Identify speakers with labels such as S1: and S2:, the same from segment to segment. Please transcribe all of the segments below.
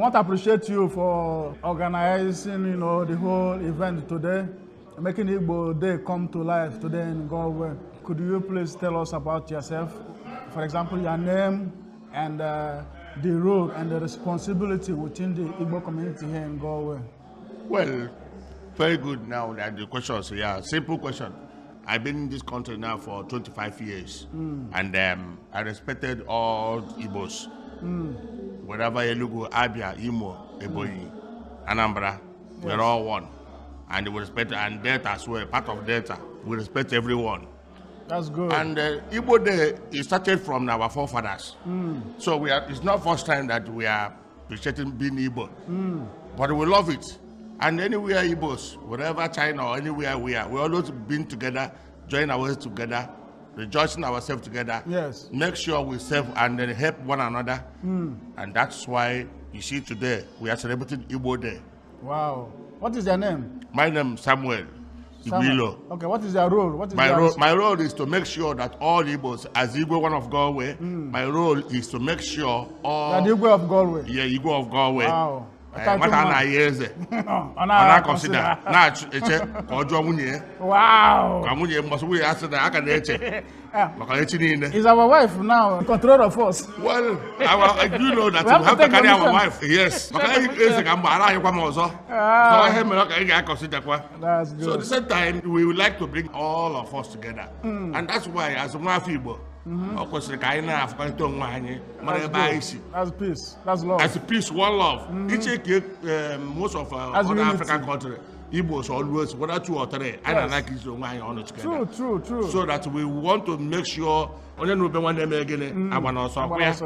S1: want to appreciate you for organizing, the whole event today, making Igbo Day come to life today in Galway. Could you please tell us about yourself? For example, your name and the role and the responsibility within the Igbo community here in Galway.
S2: Well, very good now that the questions, simple question. I've been in this country now for 25 years, and I respected all Igbos. Wherever Elugu, Abia, Imo, Ebonyi, Anambra, we're all one. And we respect, and Delta as well, part of Delta, we respect everyone.
S1: That's good.
S2: And Igbo Day, it started from our forefathers. So it's not first time that we are appreciating being Igbo, but we love it. And anywhere Igbos, wherever China or anywhere we always been together, join our ways together, rejoicing ourselves together.
S1: Yes.
S2: Make sure we serve and then help one another. And that's why you see today we are celebrating Igbo Day.
S1: Wow. What is your name?
S2: My name is Samuel. Igwilo.
S1: Okay, what is your role?
S2: My role is to make sure that all Igbos, as Igwe, one of Galway, my role is to make sure all...
S1: The Igwe of Galway.
S2: Yeah, Igwe of Galway.
S1: Wow.
S2: What I consider.
S1: Wow. Is our wife now in control of us?
S2: Well, you know that we have to carry our wife. Yes. That's good. So at the same time, we would like to bring all of us together. And that's why, as a Mafibo, that's
S1: peace. That's love.
S2: As a peace, one love. Most of other African countries, Igbos always 1 or 2 or 3. I don't like it on together.
S1: True.
S2: So that we want to make sure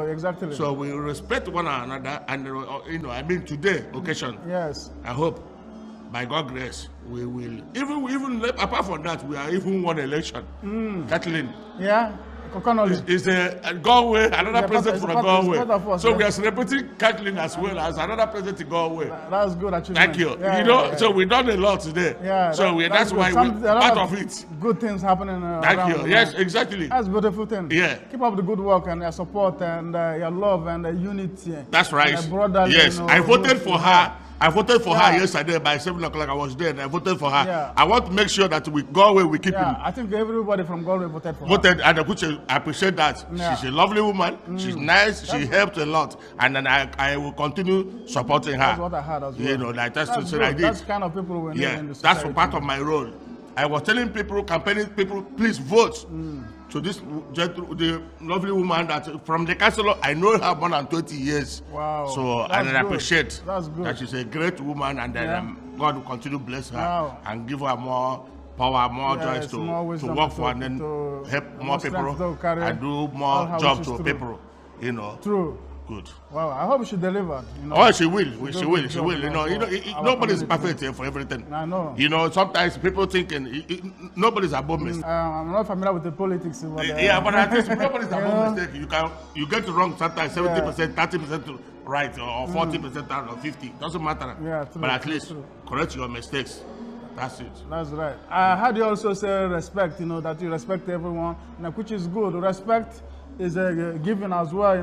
S1: exactly.
S2: So we respect one another, and today occasion.
S1: Yes.
S2: I hope, by God's grace, we will even apart from that, we are even won election. Kathleen.
S1: Yeah.
S2: Is a Galway, another president from Galway. So we are celebrating Kathleen as well as another president in Galway.
S1: That's good, actually.
S2: Thank you. So we've done a lot today.
S1: Yeah.
S2: So that's why we're part of it.
S1: Good things happening
S2: Thank
S1: around.
S2: you. Yes, exactly.
S1: That's a beautiful thing.
S2: Yeah.
S1: Keep up the good work and your support and your love and unity.
S2: That's right.
S1: Yes,
S2: I voted for her. I voted for her yesterday by 7 o'clock. I was there and I voted for her.
S1: Yeah.
S2: I want to make sure that we Galway, we keep him.
S1: I think everybody from Galway voted for
S2: her.
S1: And
S2: I appreciate that. Yeah. She's a lovely woman. She's nice. She helped a lot. And then I will continue supporting her.
S1: That's what I heard as well.
S2: That's what I did.
S1: That's kind of people we need in the society.
S2: That's part of my role. I was telling people, campaigning people, please vote. So the lovely woman that from the council, I know her more than 20 years.
S1: Wow.
S2: So I appreciate
S1: that
S2: she's a great woman, and then God will continue to bless her and give her more power, more joy to work for, and then help more people and do more jobs to people.
S1: True.
S2: Good.
S1: Wow, I hope she delivered.
S2: Oh, she will. She will. Nobody's perfect for everything.
S1: I know.
S2: Sometimes people thinking nobody's above mistake.
S1: I'm not familiar with the politics.
S2: But at least nobody's above mistake. You get it wrong sometimes 70%, 30% right, or 40% or 50. Doesn't matter.
S1: Yeah, true,
S2: but at least correct your mistakes. That's it.
S1: That's right. I heard you also say respect. That you respect everyone, which is good. Respect is a giving as well,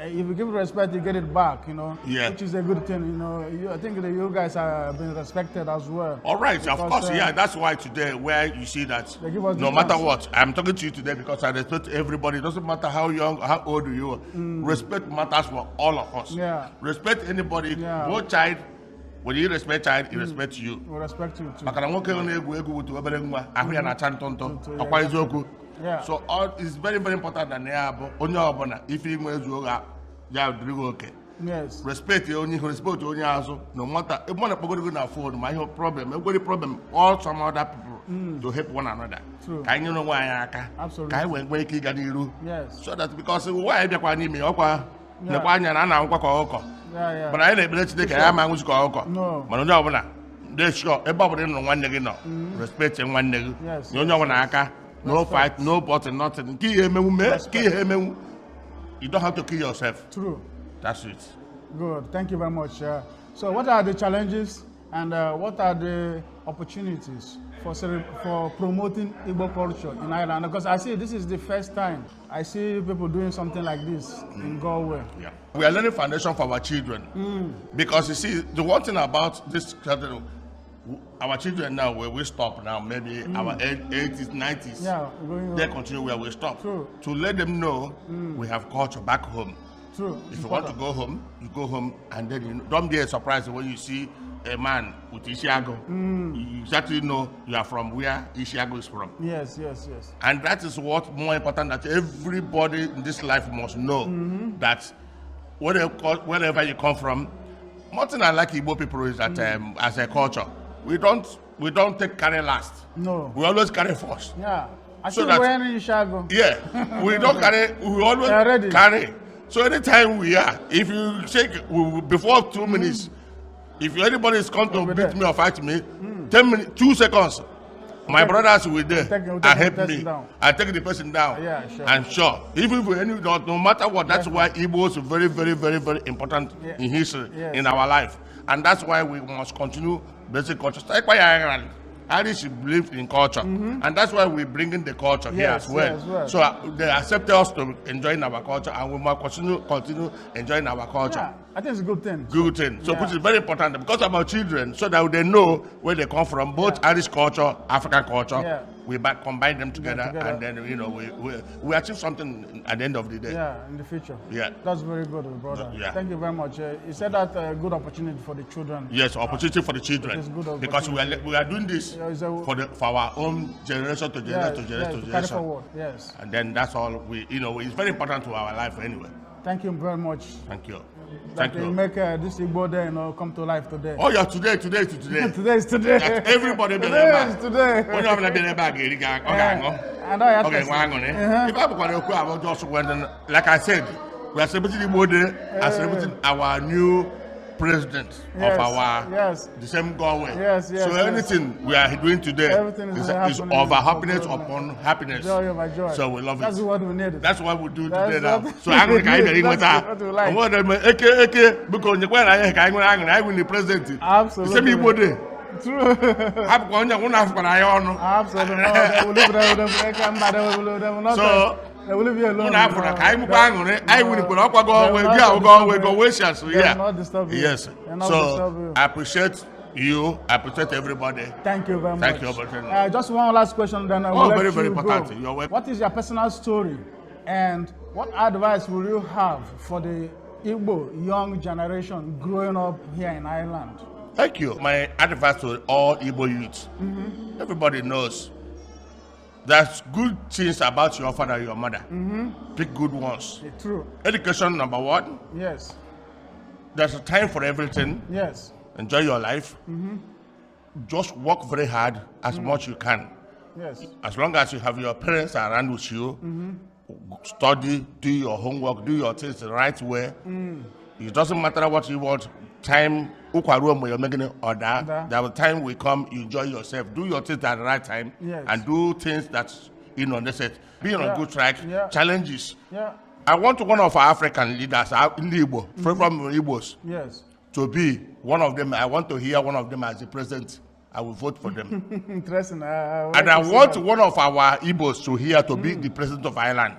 S1: If you give respect, you get it back, which is a good thing, I think that you guys have been respected as well.
S2: All right, because, of course, that's why today, where you see that no matter what, I'm talking to you today because I respect everybody. It doesn't matter how young, how old you are. Respect matters for all of us.
S1: Yeah.
S2: Respect anybody, no child. When you respect child, he respects you.
S1: We respect you too. Yeah.
S2: So it's very, very important that if you
S1: yes.
S2: Respect your own, respect your own. No matter if one going afford my whole problem, every problem, all some other people to help one another.
S1: True.
S2: Can you know why I can?
S1: Absolutely.
S2: Yes. So that because why I need me, but I didn't take a man who's called.
S1: No.
S2: Manona, they're sure about one nigga. Respect and one nigga.
S1: Yes.
S2: You know when I no fight, no button, nothing. You don't have to kill yourself.
S1: True.
S2: That's it.
S1: Good. Thank you very much. So what are the challenges and what are the opportunities for promoting Igbo culture in Ireland? Because I see this is the first time I see people doing something like this in Galway.
S2: Yeah. We are laying foundation for our children. Because you see, the one thing about this, our children now, where we stop now, maybe our 80s, 90s, they continue where we stop.
S1: True.
S2: To let them know we have culture back home.
S1: True.
S2: If you want to go home, you go home, and then don't be surprised when you see a man with Ishiago. You exactly know you are from where Ishiago is from.
S1: Yes.
S2: And that is what more important, that everybody in this life must know, that wherever you come from, one thing I like Igbo people is that as a culture, we don't take carry last.
S1: No.
S2: We always carry first.
S1: Yeah. I
S2: So
S1: see
S2: that-
S1: wearing Ishiago.
S2: Yeah. We don't carry, we always
S1: ready.
S2: carry. So anytime we are, if you shake, before 2 minutes, if anybody is come to
S1: We'll be
S2: beat
S1: there.
S2: me or fight me, 10 minutes, 2 seconds, my brothers will there
S1: we'll
S2: and
S1: take
S2: help
S1: the person
S2: me.
S1: down.
S2: I take the person down.
S1: Yeah, sure.
S2: And sure, even if no matter what, that's why Igbo is very, very, very, very important in history, in our life. And that's why we must continue basic culture. That's why Irish believe in culture, and that's why we're bringing the culture here as well. So they accept us to enjoying our culture, and we must continue enjoying our culture.
S1: Yeah, I think it's a good thing.
S2: Good thing. So which is very important because of our children, so that they know where they come from, both Irish culture, African culture.
S1: Yeah.
S2: We combine them together, and then we achieve something at the end of the day.
S1: Yeah, in the future.
S2: Yeah.
S1: That's very good, brother.
S2: Yeah.
S1: Thank you very much. You said that good opportunity for the children.
S2: Yes, opportunity for the children,
S1: It is good
S2: because we are doing this
S1: Yeah, it's a-
S2: for our own generation to generation to
S1: to
S2: generation to
S1: carry
S2: generation.
S1: forward. Yes.
S2: And then that's all it's very important to our life anyway.
S1: Thank you very much.
S2: Thank you.
S1: That
S2: Thank
S1: you
S2: you.
S1: make this Igbo Day, come to life today.
S2: Oh yeah, today.
S1: Today is today.
S2: That everybody be
S1: Today
S2: there.
S1: is today.
S2: When you have a bit bag, you can
S1: I know you have
S2: okay,
S1: to-
S2: hang on. If I'm going to about just when, like I said, we are celebrating Igbo Day and celebrating our new president of our the same Galway.
S1: Yes.
S2: So anything we are doing today
S1: Everything is
S2: is
S1: happening
S2: of
S1: for
S2: happiness
S1: good.
S2: upon happiness.
S1: Joy over joy.
S2: So we love
S1: That's
S2: it.
S1: what we need.
S2: That's what we do
S1: That's
S2: today now.
S1: what-
S2: So I'm going to carry
S1: That's what we like.
S2: what because you I win the president.
S1: Absolutely.
S2: The same Igbo Day.
S1: True.
S2: Hapụ onye nwụna afọ na ya ọnụ.
S1: Absolutely. No, they will leave they will not.
S2: So,
S1: they will leave you alone.
S2: Ụna afọ na ka anyị gbukwa aṅụrị, anyị winikwara ọkwa Galway,
S1: They will
S2: gị
S1: not
S2: ahụ
S1: disturb
S2: Galway,
S1: you.
S2: Galway shares,
S1: They will
S2: yeah.
S1: not disturb you.
S2: Yes.
S1: They will not disturb
S2: So
S1: you.
S2: I appreciate you. I appreciate everybody.
S1: Thank you very much.
S2: Thank you, Obasanjo.
S1: Just one last question, then I will let
S2: very,
S1: you
S2: very
S1: go.
S2: important. You're welcome.
S1: What is your personal story, and what advice will you have for the Igbo young generation growing up here in Ireland?
S2: Thank you. My advice to all Igbo youths. Everybody knows there's good things about your father and your mother. Pick good ones.
S1: True.
S2: Education, number one.
S1: Yes.
S2: There's a time for everything.
S1: Yes.
S2: Enjoy your life. Just work very hard as much you can.
S1: Yes.
S2: As long as you have your parents around with you, study, do your homework, do your things the right way. It doesn't matter what you want. Time, you're making it order. There will time will come, you enjoy yourself. Do your things at the right time.
S1: Yes.
S2: And do things that, that's it. Be on a good track. Challenges.
S1: Yeah.
S2: I want one of our African leaders in Igbo, from Igbos,
S1: Yes.
S2: to be one of them. I want to hear one of them as the president. I will vote for them.
S1: Interesting.
S2: And I want one of our Igbos to hear to be the president of Ireland.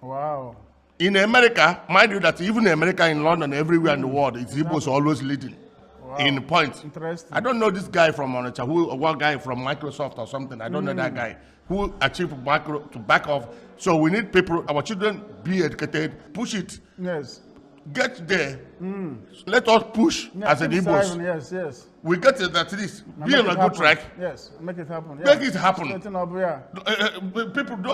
S1: Wow.
S2: In America, mind you that even in America, in London, everywhere in the world, it's Igbos always leading.
S1: Wow.
S2: In point.
S1: Interesting.
S2: I don't know this guy from Onitsha, one guy from Microsoft or something. I don't know that guy who achieved to back off. So we need people, our children, be educated, push it,
S1: Yes.
S2: get there. Let us push as an
S1: keep
S2: Igbos.
S1: striving. Yes.
S2: We get it at least.
S1: Now
S2: Be
S1: make
S2: on a
S1: it
S2: good
S1: happen.
S2: track.
S1: Yes, make it happen.
S2: Make it happen.
S1: Straighten up, yeah.
S2: Those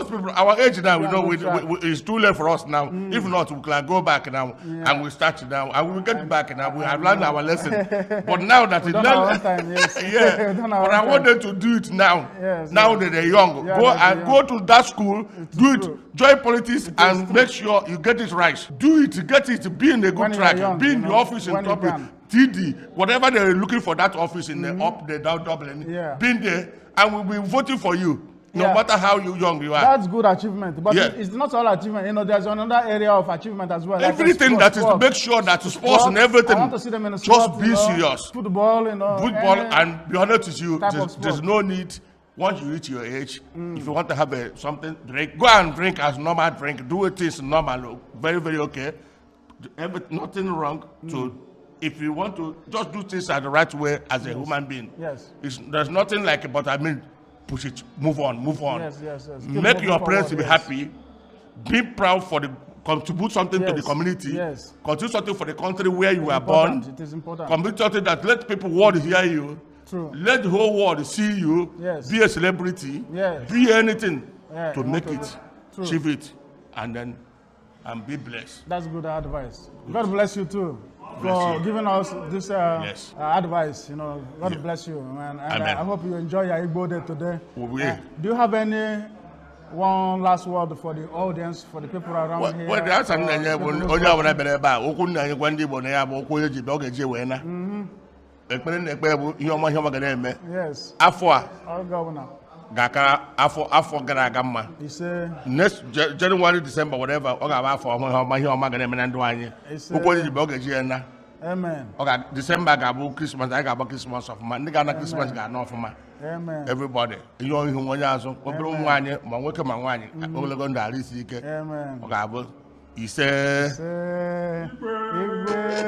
S2: people, our age now, we
S1: Yeah,
S2: know
S1: good track.
S2: it's too late for us now. If not, we can go back now and we start now. And we will get back now. We have learned our lesson. But now that it's
S1: done our own time, yes.
S2: yeah.
S1: Done our
S2: But I
S1: own
S2: want
S1: time.
S2: them to do it now.
S1: Yes,
S2: now
S1: yes.
S2: that they're young.
S1: Yeah,
S2: Go
S1: that
S2: and
S1: they're
S2: go to that school, do
S1: true.
S2: it, join politics, and make sure you get it right. Do it, get it, be in a good
S1: When you are
S2: track,
S1: young,
S2: be in
S1: you
S2: the
S1: know,
S2: office in
S1: when you
S2: top.
S1: can.
S2: TD, whatever they're looking for that office in the up, the down, Dublin,
S1: Yeah.
S2: been there, and we'll be voting for you, no
S1: Yeah.
S2: matter how young you are.
S1: That's good achievement, but
S2: Yeah.
S1: it's not all achievement. There's another area of achievement as well. like
S2: Everything
S1: sports,
S2: that is to make sure that sports and
S1: I
S2: everything,
S1: want to see them in the
S2: just
S1: sport,
S2: be serious.
S1: Football,
S2: Football,
S1: any
S2: and be honest with you,
S1: type of
S2: there's
S1: sport.
S2: no need once you reach your age, if you want to have something drink, go and drink as normal drink. Do it is normal, very very okay. Nothing wrong to. If you want to just do things the right way as a human being, there's nothing like it. But I mean, push it, move on.
S1: Yes.
S2: Make your parents be happy. Be proud for the contribute something to the community. Contribute something for the country where you were born.
S1: It is important.
S2: Contribute something that let people world hear you.
S1: True.
S2: Let the whole world see you. Be a celebrity. Be anything to make it, achieve it, and be blessed.
S1: That's good advice. God bless you too. For giving us this advice, you know, God bless you, man. And I hope you enjoy your Igbo Day today. Do you have one last word for the audience, for the people around here?
S2: Well, that's yes. Gaka afọ gara aga mma. Next January, December, whatever. Oga afọ ọma ga na-eme na ndụ anyị. Okwu ji oge ji na.
S1: Amen.
S2: Oga December ga-abụ Christmas, anyị ga-agba Christmas ọfụma. Ndị ga-ana Christmas ga-ana ọfụma.
S1: Amen.
S2: Everybody. Ihe ihu onye azụ, obere ụmụ anyị ma nwoke ma nwaanyị, ogologo ndụ ara isi ike.
S1: Amen.
S2: Ọ ga-abụ ise.
S1: Igwe.